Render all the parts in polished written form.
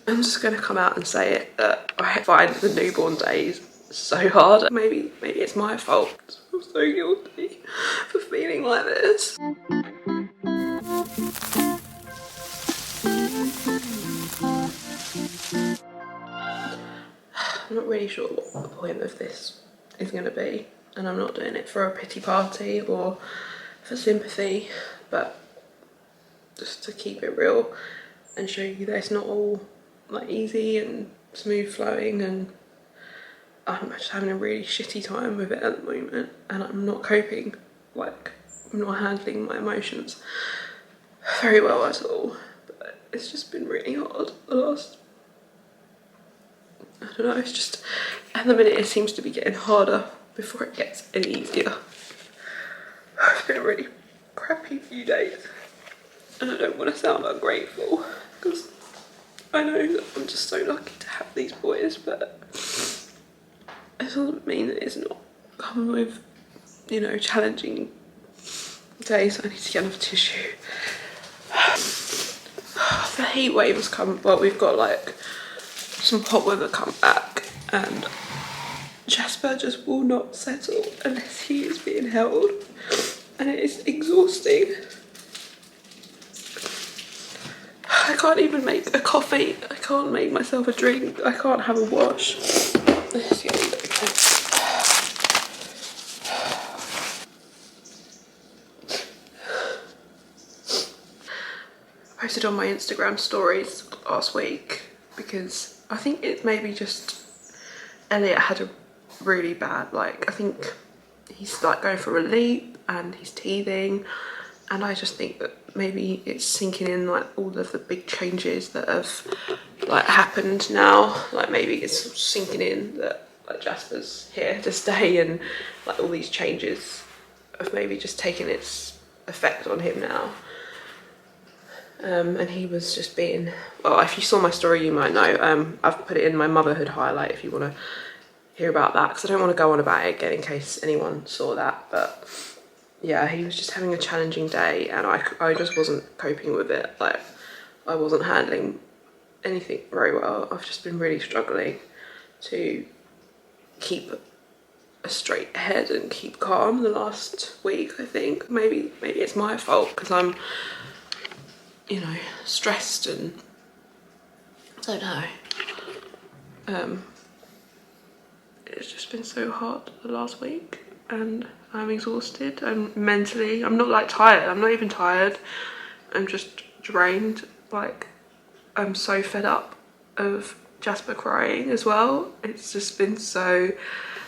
I'm just going to come out and say it, that I find the newborn days so hard. Maybe it's my fault. I'm so guilty for feeling like this. I'm not really sure what the point of this is going to be, and I'm not doing it for a pity party or for sympathy, but just to keep it real and show you that it's not all like easy and smooth flowing, and I'm just having a really shitty time with it at the moment, and I'm not coping, like I'm not handling my emotions very well at all. But it's just been really hard the last, I don't know, it's just at the minute it seems to be getting harder before it gets any easier. It's been a really crappy few days, and I don't want to sound ungrateful because I know that I'm just so lucky to have these boys, but it doesn't mean that it's not come with, you know, challenging days. I need to get enough tissue. The heat wave has come, well, we've got like some hot weather come back, and Jasper just will not settle unless he is being held, and it is exhausting. I can't even make a coffee, I can't make myself a drink, I can't have a wash. Let's get it. I posted on my Instagram stories last week because I think it maybe just Elliot had a really bad, like, I think he's like going for a leap and he's teething, and I just think that maybe it's sinking in, like all of the big changes that have like happened now, like maybe it's sinking in that like Jasper's here to stay, and like all these changes have maybe just taken its effect on him now. And he was just being, well, if you saw my story you might know, I've put it in my motherhood highlight if you want to hear about that, because I don't want to go on about it again in case anyone saw that. But yeah, he was just having a challenging day, and I just wasn't coping with it. Like, I wasn't handling anything very well. I've just been really struggling to keep a straight head and keep calm the last week. I think maybe it's my fault because I'm, you know, stressed, and I don't know. It's just been so hard the last week, and I'm exhausted. I'm mentally, I'm not like tired, I'm not even tired, I'm just drained. Like, I'm so fed up of Jasper crying as well. It's just been so,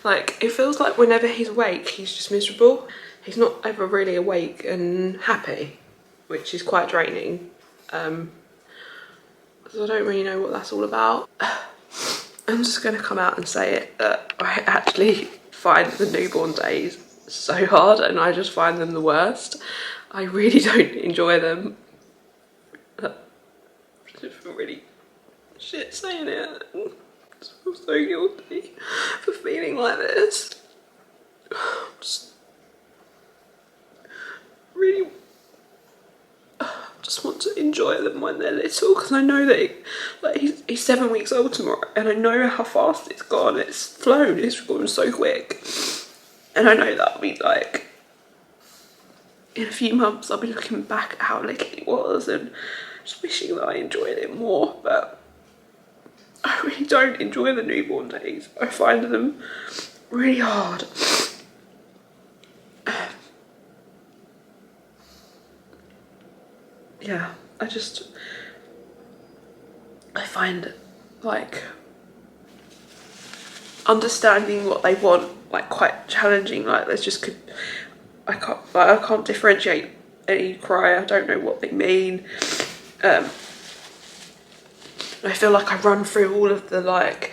like, it feels like whenever he's awake he's just miserable. He's not ever really awake and happy, which is quite draining. So I don't really know what that's all about. I'm just going to come out and say it, that I actually find the newborn days so hard, and I just find them the worst. I really don't enjoy them. I just feel really shit saying it. I feel so guilty for feeling like this. Just really just want to enjoy them when they're little, because I know that like he's 7 weeks old tomorrow, and I know how fast it's gone. It's flown, it's gone so quick, and I know that I'll be like, in a few months I'll be looking back at how little he was and just wishing that I enjoyed it more. But I really don't enjoy the newborn days. I find them really hard. Yeah, I find like understanding what they want like quite challenging. Like, there's just I can't differentiate any cry. I don't know what they mean. I feel like I run through all of the, like,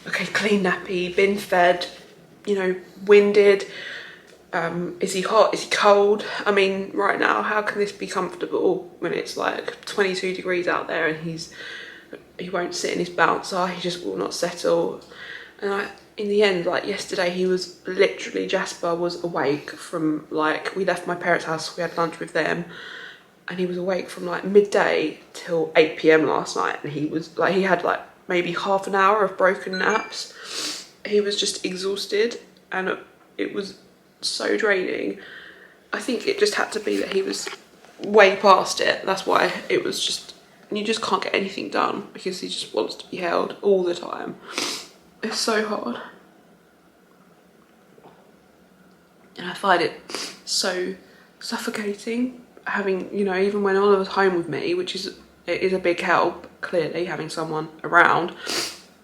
okay, clean nappy, been fed, you know, winded. Is he hot? Is he cold? I mean, right now, how can this be comfortable when it's like 22 degrees out there and he won't sit in his bouncer, he just will not settle. And in the end, like yesterday, he was literally, Jasper was awake from, like, we left my parents' house, we had lunch with them, and he was awake from like midday till 8 p.m. last night, and he was like, he had like maybe half an hour of broken naps. He was just exhausted, and it was so draining. I think it just had to be that he was way past it. That's why it was just, you just can't get anything done because he just wants to be held all the time. It's so hard. And I find it so suffocating having, you know, even when Oliver's home with me, which is, it is a big help, clearly, having someone around,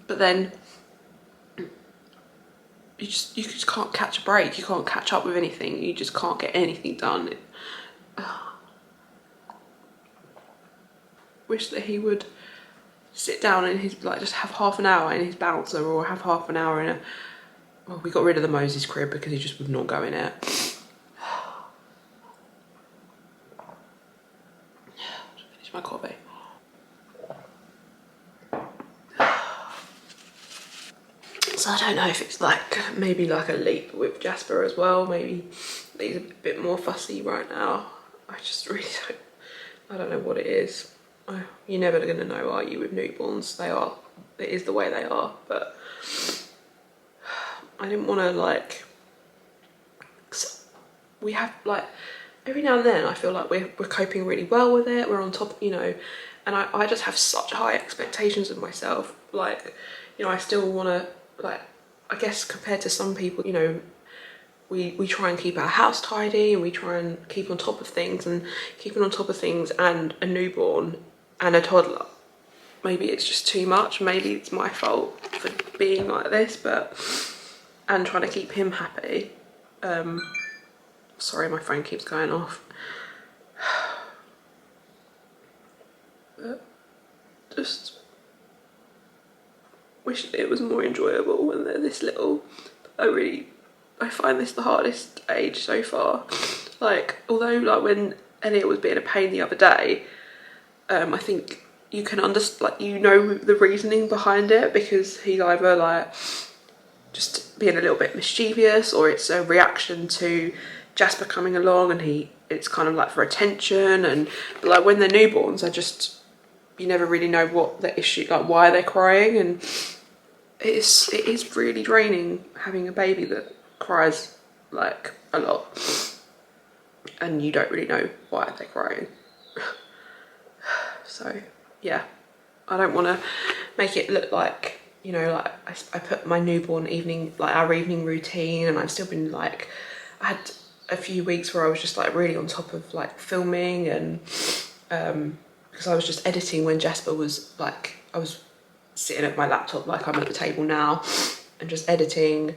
but then you just can't catch a break. You can't catch up with anything. You just can't get anything done. Wish that he would sit down in his, like, just have half an hour in his bouncer, or have half an hour in a, well, we got rid of the Moses crib because he just would not go in it. Finish my coffee. So I don't know if it's like, maybe like a leap with Jasper as well. Maybe he's a bit more fussy right now. I just really I don't know what it is. You're never gonna know, are you, with newborns? They are, it is the way they are, but I didn't want to, like, we have, like, every now and then I feel like we're coping really well with it, we're on top, you know, and I just have such high expectations of myself. Like, you know, I still want to, like, I guess compared to some people, you know, we try and keep our house tidy, and we try and keep on top of things, and keeping on top of things and a newborn and a toddler, maybe it's just too much. Maybe it's my fault for being like this, but, and trying to keep him happy. Sorry, my phone keeps going off. But just wish that it was more enjoyable when they're this little. I find this the hardest age so far. Like, although, like, when Elliot was being a pain the other day, I think you can understand, like, you know, the reasoning behind it, because he's either like just being a little bit mischievous, or it's a reaction to Jasper coming along, and it's kind of like for attention. And like, when they're newborns, you never really know what the issue, like why they're crying, and it is really draining having a baby that cries like a lot, and you don't really know why they're crying. So yeah, I don't want to make it look like, you know, like I put my newborn evening, like our evening routine, and I've still been like, I had a few weeks where I was just like really on top of like filming, and because I was just editing when Jasper was like, I was sitting at my laptop like I'm at the table now, and just editing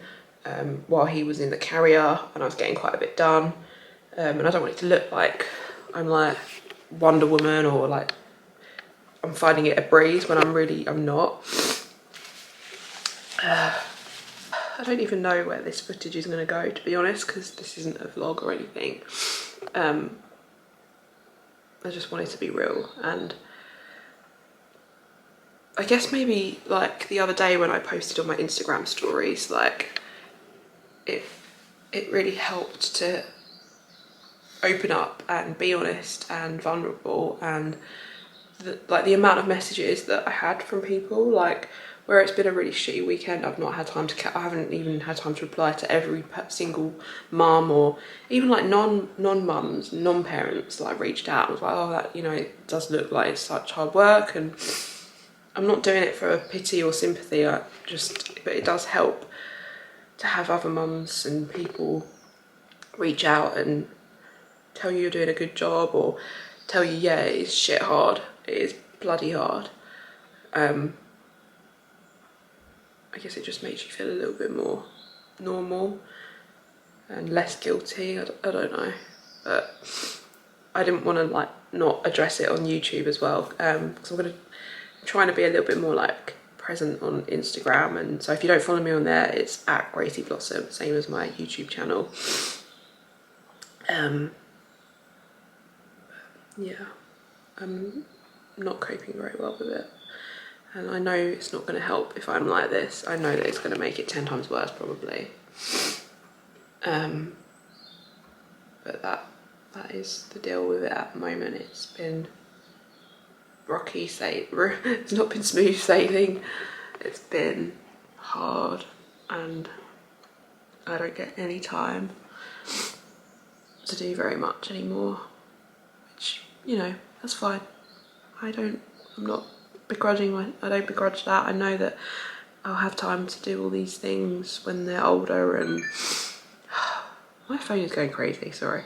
while he was in the carrier, and I was getting quite a bit done, and I don't want it to look like I'm like Wonder Woman, or like I'm finding it a breeze when I'm not. I don't even know where this footage is going to go, to be honest, because this isn't a vlog or anything. I just want it to be real, and I guess maybe like the other day when I posted on my Instagram stories, like it really helped to open up and be honest and vulnerable, and the amount of messages that I had from people, like, where it's been a really shitty weekend, I've not had time to, I haven't even had time to reply to every single mum, or even like non-mums, non-parents, like reached out and was like, oh, that, you know, it does look like it's such hard work. And I'm not doing it for pity or sympathy, but it does help to have other mums and people reach out and tell you you're doing a good job, or tell you, yeah, it's shit hard, it is bloody hard. I guess it just makes you feel a little bit more normal and less guilty. I don't know, but I didn't want to like not address it on YouTube as well, because I'm trying to be a little bit more like present on Instagram. And so if you don't follow me on there, it's at Graceyblossom, same as my YouTube channel. Yeah, I'm not coping very well with it, and I know it's not going to help if I'm like this. I know that it's going to make it 10 times worse probably, but that is the deal with it at the moment. It's been rocky sailing. It's not been smooth sailing. It's been hard, and I don't get any time to do very much anymore, which, you know, that's fine. I'm not begrudging I don't begrudge that. I know that I'll have time to do all these things when they're older, and my phone is going crazy, sorry.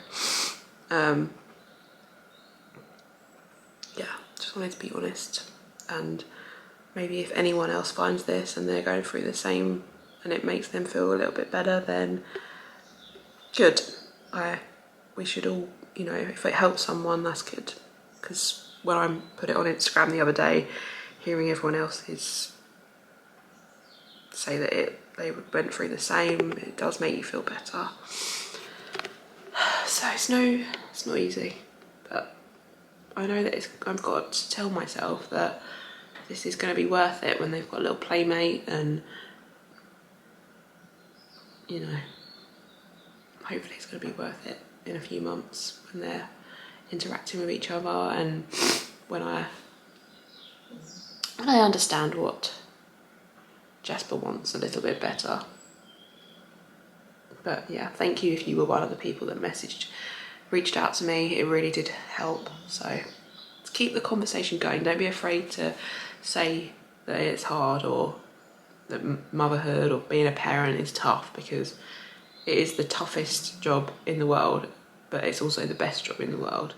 Yeah, just wanted to be honest, and maybe if anyone else finds this and they're going through the same and it makes them feel a little bit better, then good. We should all, you know, if it helps someone, that's good. Because when I put it on Instagram the other day, hearing everyone else's say that they went through the same, it does make you feel better. So it's not easy, but I know that I've got to tell myself that this is going to be worth it when they've got a little playmate, and, you know, hopefully it's going to be worth it in a few months when they're interacting with each other, and when I understand what Jasper wants a little bit better. But yeah, thank you if you were one of the people that reached out to me. It really did help. So let's keep the conversation going. Don't be afraid to say that it's hard, or that motherhood or being a parent is tough, because it is the toughest job in the world, but it's also the best job in the world.